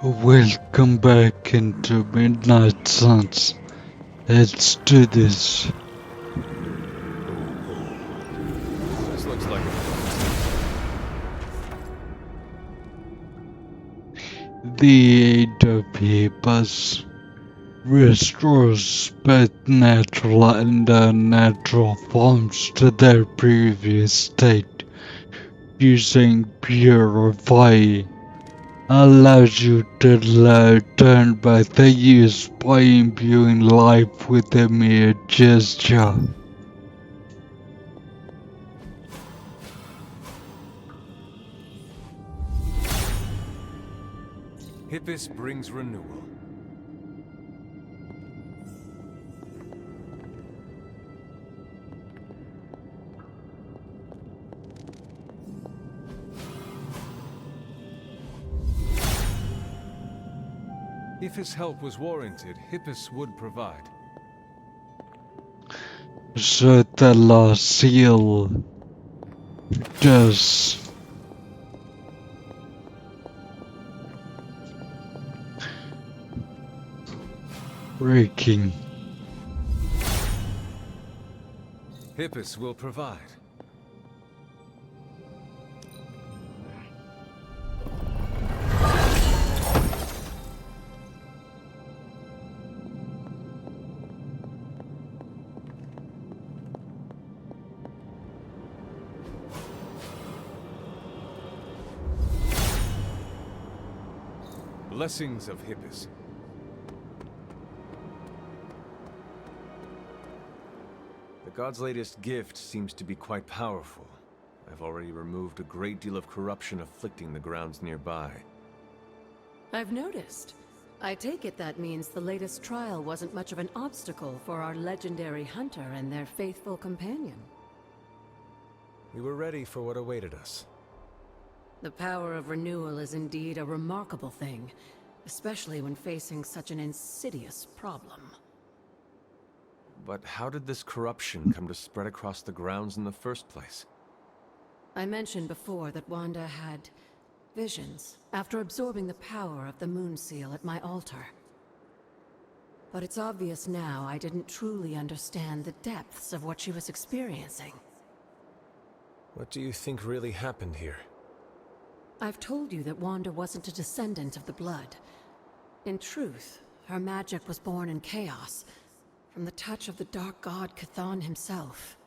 Welcome back into Midnight Suns. Let's do this. This looks like The Adobe bus restores both natural and unnatural forms to their previous state using Purify. Allows you to learn by the use by imbuing life with a mere gesture. Hippus brings renewal. If his help was warranted, Hippus would provide. So the last seal does breaking. Hippus will provide. Blessings of Hippus. The god's latest gift seems to be quite powerful. I've already removed a great deal of corruption afflicting the grounds nearby. I've noticed. I take it that means the latest trial wasn't much of an obstacle for our legendary hunter and their faithful companion. We were ready for what awaited us. The power of renewal is indeed a remarkable thing, especially when facing such an insidious problem. But how did this corruption come to spread across the grounds in the first place? I mentioned before that Wanda had visions after absorbing the power of the moon seal at my altar. But it's obvious now I didn't truly understand the depths of what she was experiencing. What do you think really happened here? I've told you that Wanda wasn't a descendant of the blood. In truth, her magic was born in chaos, from the touch of the dark god Chthon himself.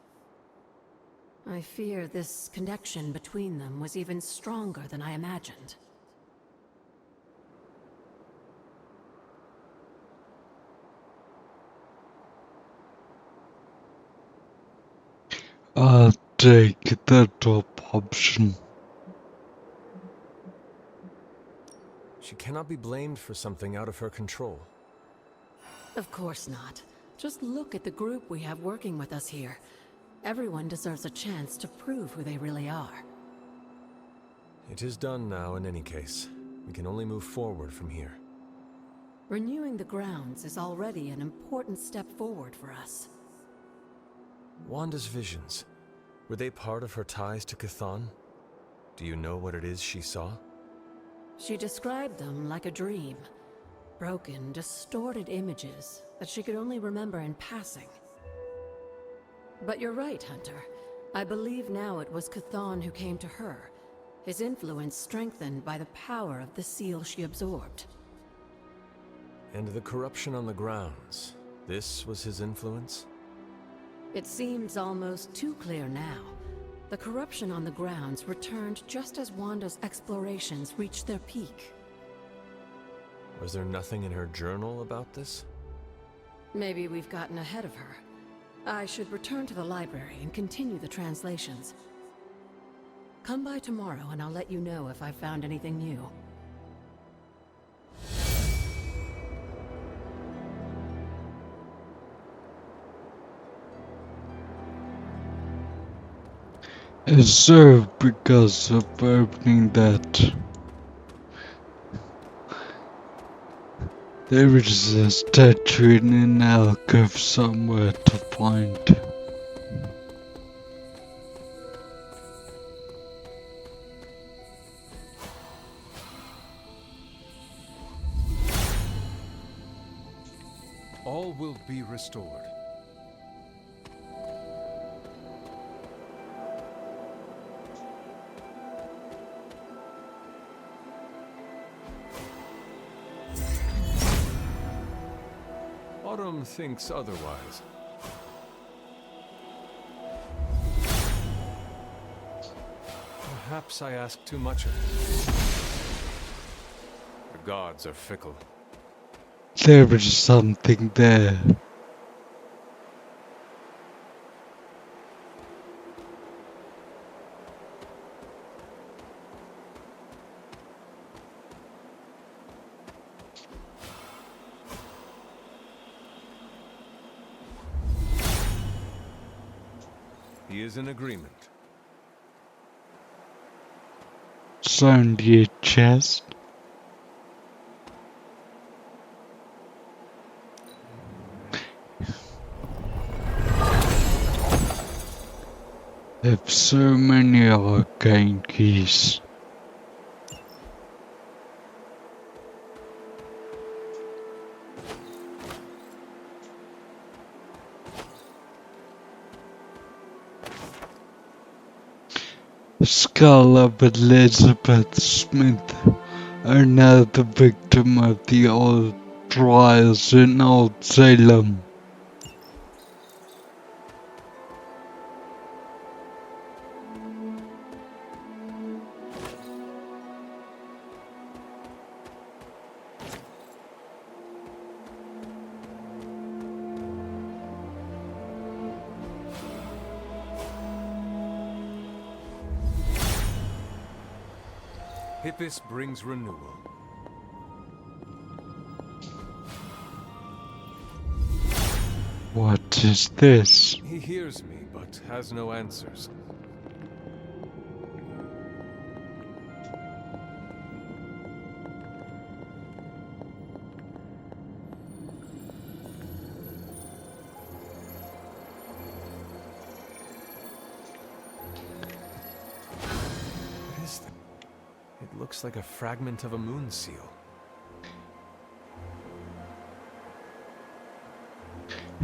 I fear this connection between them was even stronger than I imagined. I'll take the top option. She cannot be blamed for something out of her control. Of course not. Just look at the group we have working with us here. Everyone deserves a chance to prove who they really are. It is done now in any case. We can only move forward from here. Renewing the grounds is already an important step forward for us. Wanda's visions, were they part of her ties to Chthon? Do you know what it is she saw? She described them like a dream. Broken, distorted images that she could only remember in passing. But you're right, Hunter. I believe now it was Chthon who came to her, his influence strengthened by the power of the seal she absorbed. And the corruption on the grounds, this was his influence? It seems almost too clear now. The corruption on the grounds returned just as Wanda's explorations reached their peak. Was there nothing in her journal about this? Maybe we've gotten ahead of her. I should return to the library and continue the translations. Come by tomorrow and I'll let you know if I've found anything new. It's served because of opening that. There is a statue in an alcove somewhere to find. All will be restored. Autumn thinks otherwise. Perhaps I ask too much of it. The gods are fickle. There is something there. He is in agreement. Sound your chest. Have so many arcane keys. Skull of Elizabeth Smith, another victim of the old trials in Old Salem. Hippus brings renewal. What is this? He hears me, but has no answers. What is that? It looks like a fragment of a moon seal.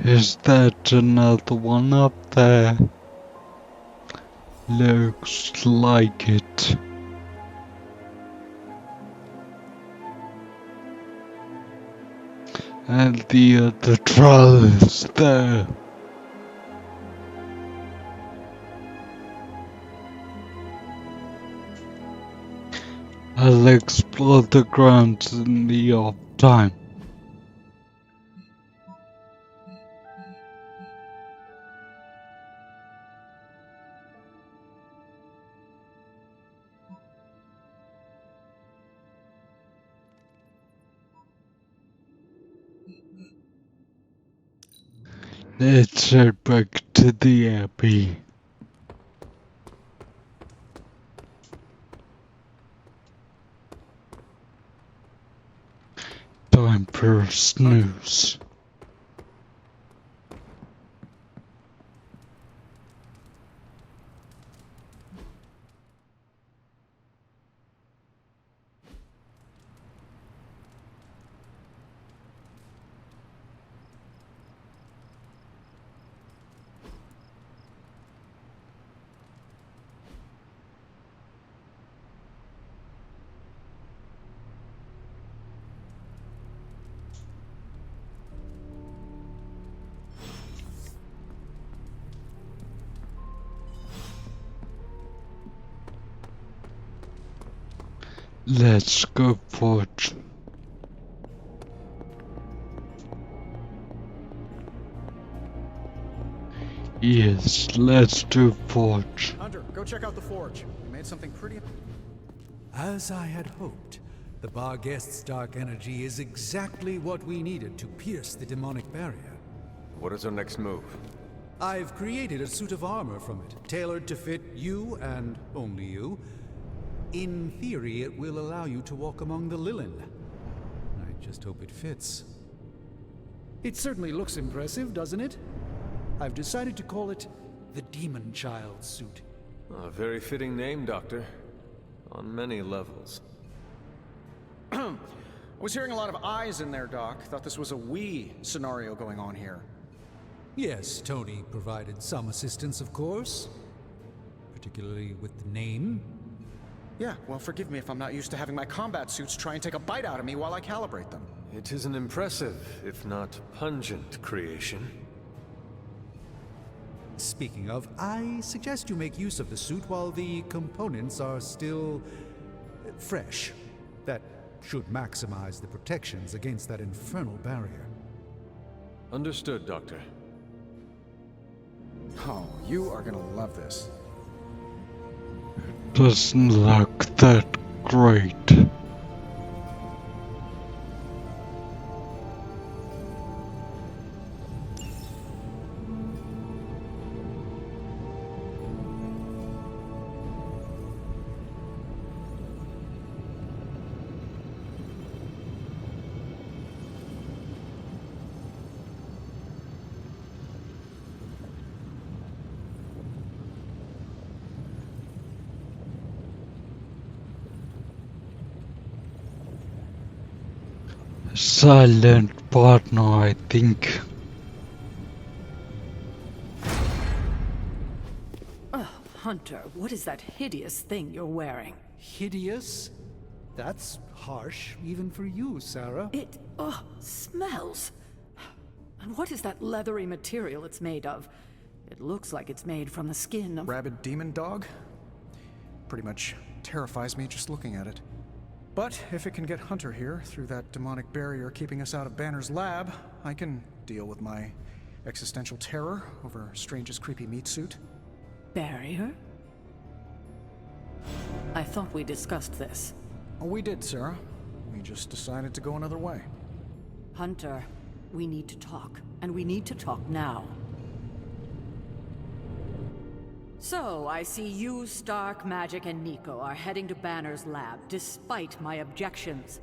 Is that another one up there? Looks like it. And the other troll is there. I'll explore the grounds in the off time. Let's head back to the Abbey. Time for a snooze. Let's go forge. Yes, let's do forge. Hunter, go check out the forge. We made something pretty... As I had hoped, the bar guest's dark energy is exactly what we needed to pierce the demonic barrier. What is our next move? I've created a suit of armor from it, tailored to fit you and only you. In theory, it will allow you to walk among the Lilin. I just hope it fits. It certainly looks impressive, doesn't it? I've decided to call it the Demon Child suit. A very fitting name, Doctor. On many levels. I was hearing a lot of eyes in there, Doc. Thought this was a we scenario going on here. Yes, Tony provided some assistance, of course. Particularly with the name. Yeah, well, forgive me if I'm not used to having my combat suits try and take a bite out of me while I calibrate them. It is an impressive, if not pungent, creation. Speaking of, I suggest you make use of the suit while the components are still fresh. That should maximize the protections against that infernal barrier. Understood, Doctor. Oh, you are gonna love this. Doesn't look that great. Silent partner, I think. Oh, Hunter, what is that hideous thing you're wearing? Hideous? That's harsh, even for you, Sarah. It, smells. And what is that leathery material it's made of? It looks like it's made from the skin of... Rabid demon dog? Pretty much terrifies me just looking at it. But if it can get Hunter here through that demonic barrier keeping us out of Banner's lab, I can deal with my existential terror over Strange's creepy meat suit. Barrier? I thought we discussed this. Oh, we did, Sarah. We just decided to go another way. Hunter, we need to talk, and we need to talk now. So, I see you, Stark, Magic, and Nico are heading to Banner's lab, despite my objections.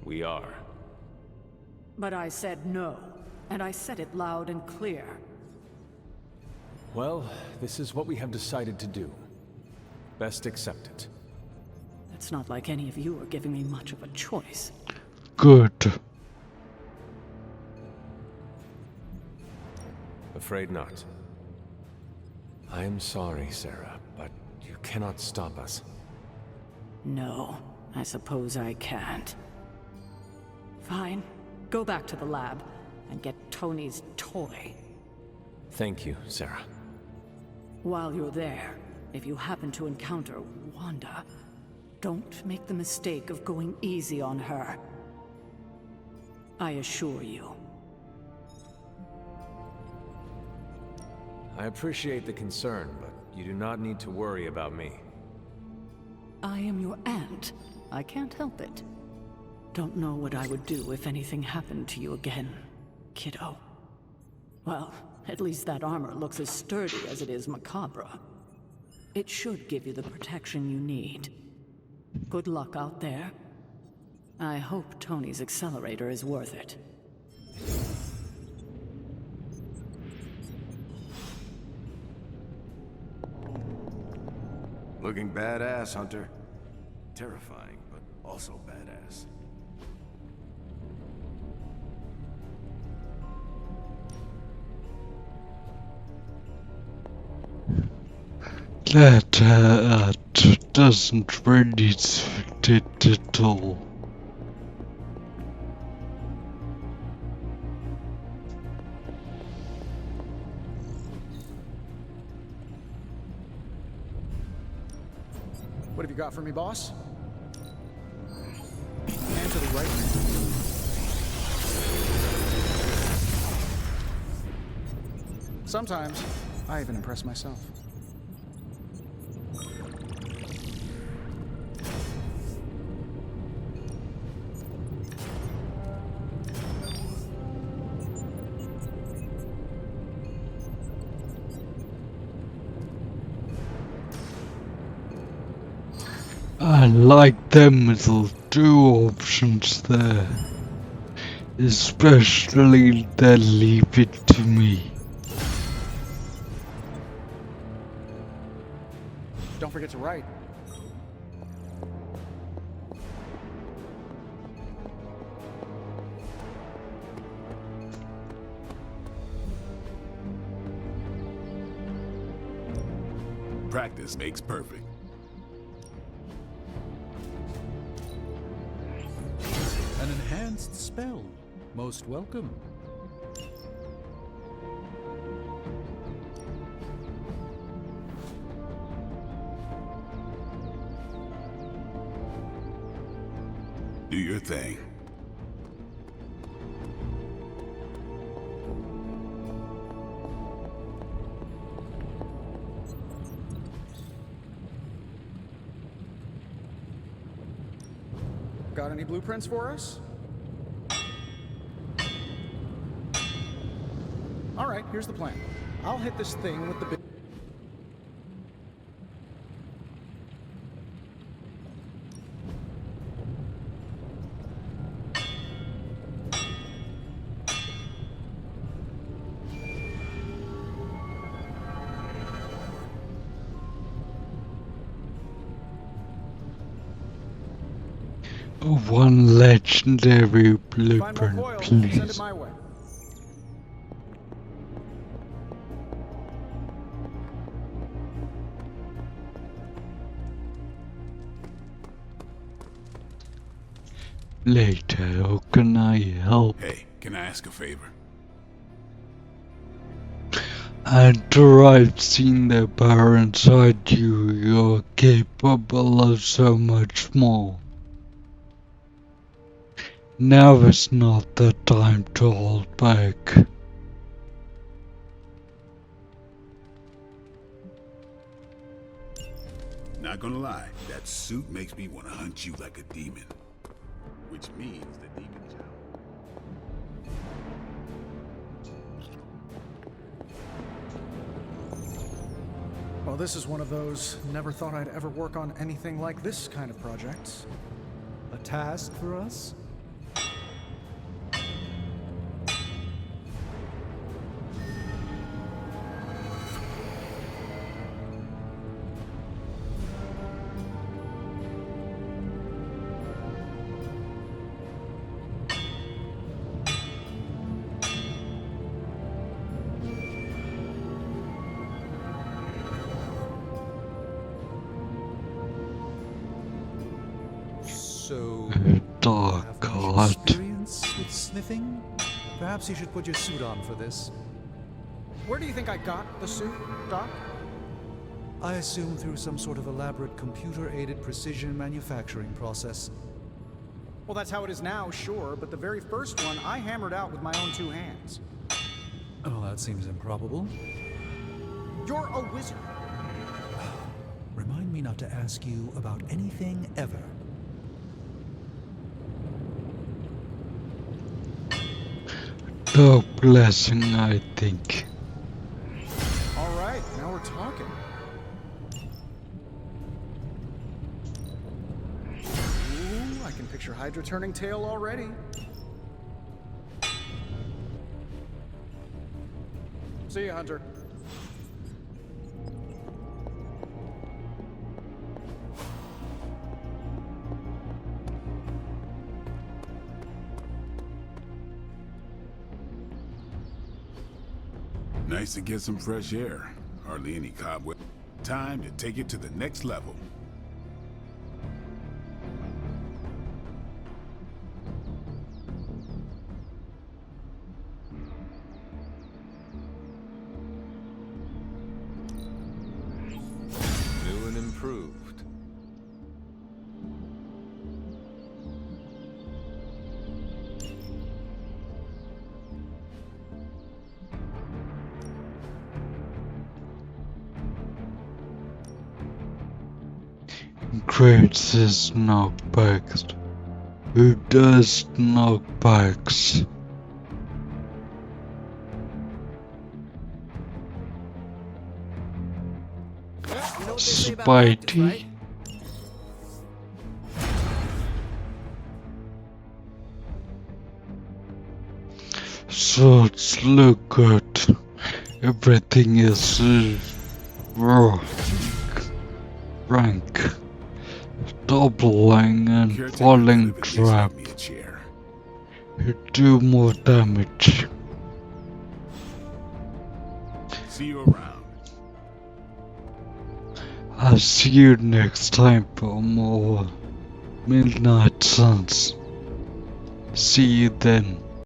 We are. But I said no, and I said it loud and clear. Well, this is what we have decided to do. Best accept it. It's not like any of you are giving me much of a choice. Good. Afraid not. I am sorry, Sarah, but you cannot stop us. No, I suppose I can't. Fine. Go back to the lab and get Tony's toy. Thank you, Sarah. While you're there, if you happen to encounter Wanda, don't make the mistake of going easy on her. I assure you. I appreciate the concern, but you do not need to worry about me. I am your aunt. I can't help it. Don't know what I would do if anything happened to you again, kiddo. Well, at least that armor looks as sturdy as it is macabre. It should give you the protection you need. Good luck out there. I hope Tony's accelerator is worth it. Looking badass, Hunter. Terrifying, but also badass. That doesn't really fit it at all. What have you got for me, boss? And to the right. Sometimes, I even impress myself. I like them little two options there. Especially the leave it to me. Don't forget to write. Practice makes perfect. An enhanced spell. Most welcome. Do your thing. Got any blueprints for us? All right, here's the plan. I'll hit this thing with the big... One legendary Find more blueprint, coils, send it please. my way. Later, how can I help? Hey, can I ask a favor? After I've seen the power inside you, you're capable of so much more. Now is not the time to hold back. Not gonna lie, that suit makes me want to hunt you like a demon. Which means the demon's out. Well, this is one of those never thought I'd ever work on anything like this kind of projects. A task for us? So, Dark have much God. experience with sniffing? Perhaps you should put your suit on for this. Where do you think I got the suit, Doc? I assume through some sort of elaborate computer-aided precision manufacturing process. Well, that's how it is now, sure, but the very first one I hammered out with my own two hands. Oh, that seems improbable. You're a wizard. Remind me not to ask you about anything ever. The blessing, I think. All right, now we're talking. Ooh, I can picture Hydra turning tail already. See ya, Hunter. Nice to get some fresh air. Hardly any cobweb. Time to take it to the next level. New and improved. Creates his knockbacks. Who does knockbacks? You know what they say about practice, Spidey? right? Swords look good. Everything is rank. Doubling and Caretaker falling could at least trap. get me a chair. You do more damage. See you around. I'll see you next time for more Midnight Suns. See you then.